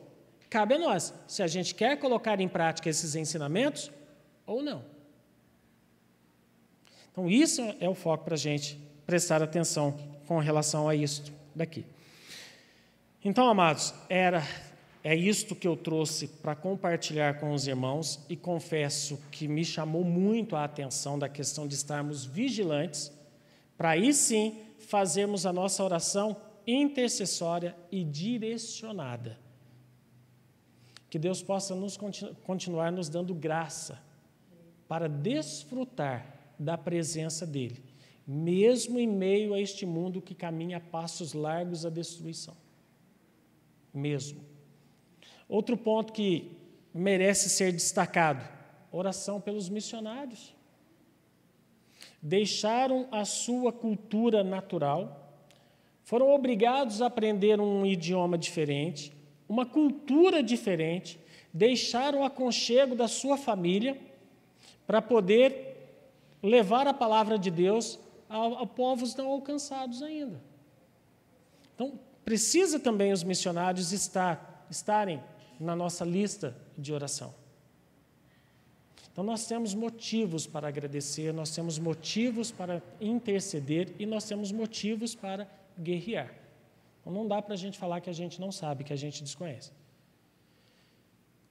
A: Cabe a nós, se a gente quer colocar em prática esses ensinamentos ou não. Então, isso é o foco para a gente prestar atenção com relação a isso daqui. Então, amados, é isto que eu trouxe para compartilhar com os irmãos e confesso que me chamou muito a atenção da questão de estarmos vigilantes para aí sim fazermos a nossa oração intercessória e direcionada. Que Deus possa continuar nos dando graça para desfrutar da presença dEle, mesmo em meio a este mundo que caminha a passos largos à destruição. Mesmo. Outro ponto que merece ser destacado, oração pelos missionários. Deixaram a sua cultura natural, foram obrigados a aprender um idioma diferente, uma cultura diferente, deixaram o aconchego da sua família para poder levar a palavra de Deus a povos não alcançados ainda. Então, precisa também os missionários estarem na nossa lista de oração. Então, nós temos motivos para agradecer, nós temos motivos para interceder e nós temos motivos para guerrear. Então, não dá para a gente falar que a gente não sabe, que a gente desconhece.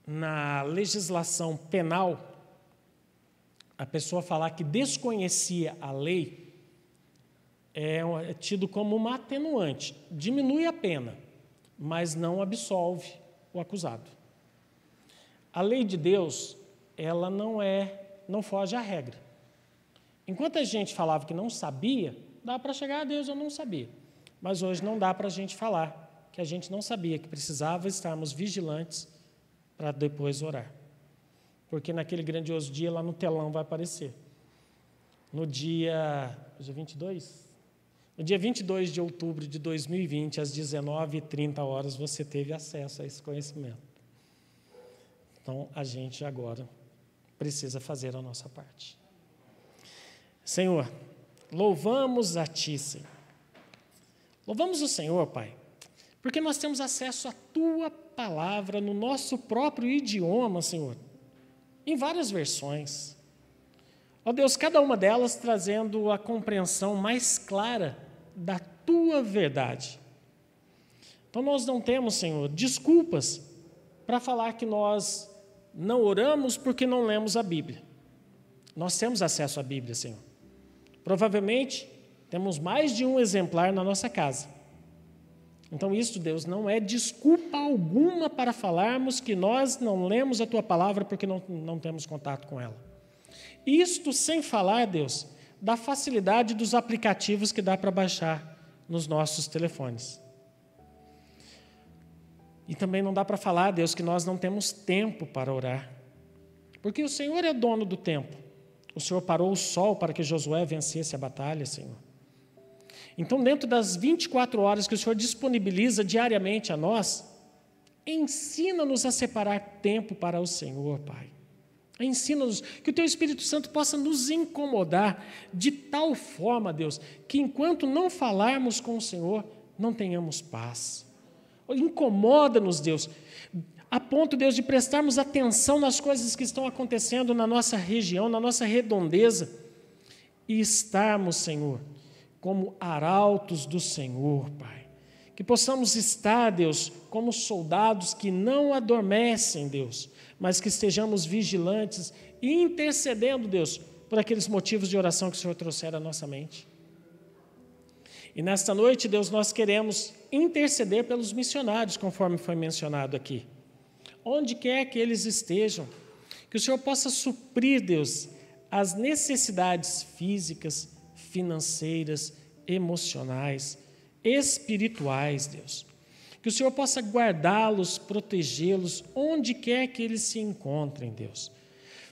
A: Na legislação penal, a pessoa falar que desconhecia a lei é tido como uma atenuante. Diminui a pena, mas não absolve o acusado. A lei de Deus, ela não foge à regra. Enquanto a gente falava que não sabia, dá para chegar a Deus, eu não sabia. Mas hoje não dá para a gente falar que a gente não sabia, que precisava estarmos vigilantes para depois orar. Porque naquele grandioso dia, lá no telão vai aparecer. No dia 22? No dia 22 de outubro de 2020, às 19h30, você teve acesso a esse conhecimento. Então, a gente agora precisa fazer a nossa parte. Senhor, louvamos a Ti, Senhor. Louvamos o Senhor, Pai, porque nós temos acesso à Tua palavra no nosso próprio idioma, Senhor, em várias versões. Ó Deus, cada uma delas trazendo a compreensão mais clara da Tua verdade. Então, nós não temos, Senhor, desculpas para falar que nós não oramos porque não lemos a Bíblia. Nós temos acesso à Bíblia, Senhor. Provavelmente, temos mais de um exemplar na nossa casa. Então, isso, Deus, não é desculpa alguma para falarmos que nós não lemos a Tua palavra porque não temos contato com ela. Isto sem falar, Deus, da facilidade dos aplicativos que dá para baixar nos nossos telefones. E também não dá para falar, Deus, que nós não temos tempo para orar. Porque o Senhor é dono do tempo. O Senhor parou o sol para que Josué vencesse a batalha, Senhor. Então, dentro das 24 horas que o Senhor disponibiliza diariamente a nós, ensina-nos a separar tempo para o Senhor, Pai. Ensina-nos que o Teu Espírito Santo possa nos incomodar de tal forma, Deus, que enquanto não falarmos com o Senhor, não tenhamos paz. Incomoda-nos, Deus, a ponto, Deus, de prestarmos atenção nas coisas que estão acontecendo na nossa região, na nossa redondeza, e estarmos, Senhor, como arautos do Senhor, Pai. Que possamos estar, Deus, como soldados que não adormecem, Deus, mas que estejamos vigilantes e intercedendo, Deus, por aqueles motivos de oração que o Senhor trouxer à nossa mente. E nesta noite, Deus, nós queremos interceder pelos missionários, conforme foi mencionado aqui. Onde quer que eles estejam, que o Senhor possa suprir, Deus, as necessidades físicas, financeiras, emocionais, espirituais, Deus. Que o Senhor possa guardá-los, protegê-los, onde quer que eles se encontrem, Deus.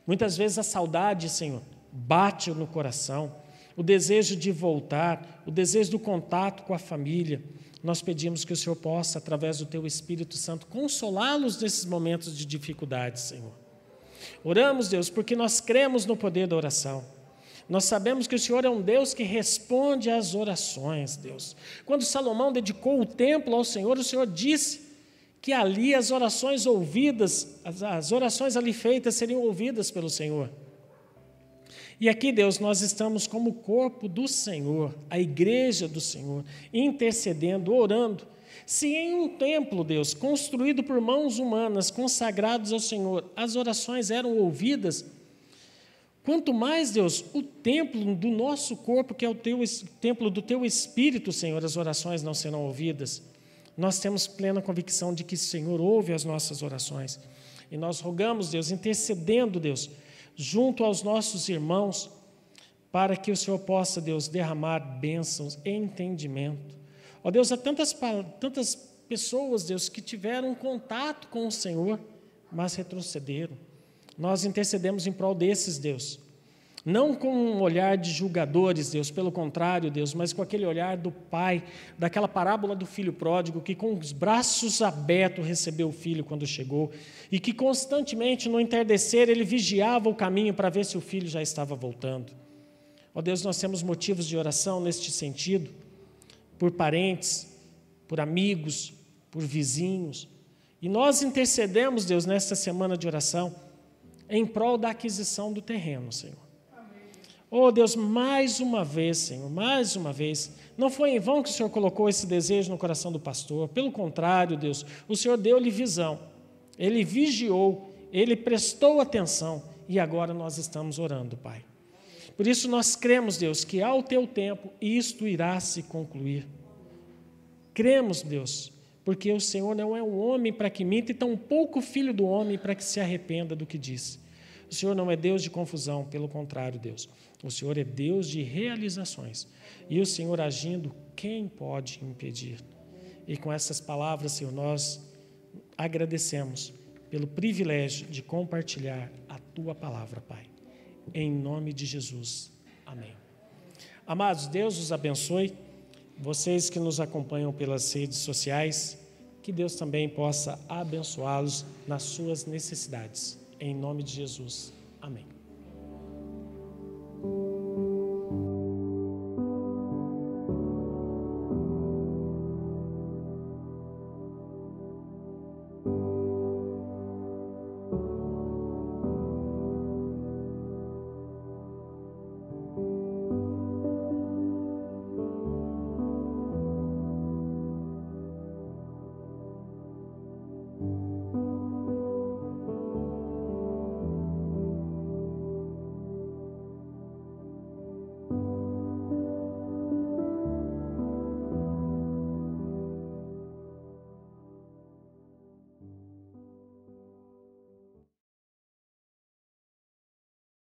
A: Muitas vezes a saudade, Senhor, bate no coração, o desejo de voltar, o desejo do contato com a família. Nós pedimos que o Senhor possa, através do Teu Espírito Santo, consolá-los nesses momentos de dificuldade, Senhor. Oramos, Deus, porque nós cremos no poder da oração. Nós sabemos que o Senhor é um Deus que responde às orações, Deus. Quando Salomão dedicou o templo ao Senhor, o Senhor disse que ali as orações ouvidas, as orações ali feitas seriam ouvidas pelo Senhor. E aqui, Deus, nós estamos como corpo do Senhor, a igreja do Senhor, intercedendo, orando. Se em um templo, Deus, construído por mãos humanas, consagrados ao Senhor, as orações eram ouvidas, quanto mais, Deus, o templo do nosso corpo, que é o templo do Teu Espírito, Senhor, as orações não serão ouvidas. Nós temos plena convicção de que o Senhor ouve as nossas orações. E nós rogamos, Deus, intercedendo, Deus, junto aos nossos irmãos, para que o Senhor possa, Deus, derramar bênçãos e entendimento. Ó Deus, há tantas pessoas, Deus, que tiveram contato com o Senhor, mas retrocederam. Nós intercedemos em prol desses, Deus. Não com um olhar de julgadores, Deus, pelo contrário, Deus, mas com aquele olhar do Pai, daquela parábola do filho pródigo, que com os braços abertos recebeu o filho quando chegou, e que constantemente, no entardecer, ele vigiava o caminho para ver se o filho já estava voltando. Ó Deus, nós temos motivos de oração neste sentido, por parentes, por amigos, por vizinhos, e nós intercedemos, Deus, nesta semana de oração, em prol da aquisição do terreno, Senhor. Oh, Deus, mais uma vez, Senhor, mais uma vez, não foi em vão que o Senhor colocou esse desejo no coração do pastor. Pelo contrário, Deus, o Senhor deu-lhe visão, Ele vigiou, Ele prestou atenção e agora nós estamos orando, Pai. Por isso nós cremos, Deus, que ao Teu tempo isto irá se concluir. Cremos, Deus, porque o Senhor não é um homem para que minta e tampouco filho do homem para que se arrependa do que disse. O Senhor não é Deus de confusão, pelo contrário, Deus. O Senhor é Deus de realizações. E o Senhor agindo, quem pode impedir? E com essas palavras, Senhor, nós agradecemos pelo privilégio de compartilhar a Tua palavra, Pai. Em nome de Jesus. Amém. Amados, Deus os abençoe. Vocês que nos acompanham pelas redes sociais, que Deus também possa abençoá-los nas suas necessidades. Em nome de Jesus. Amém.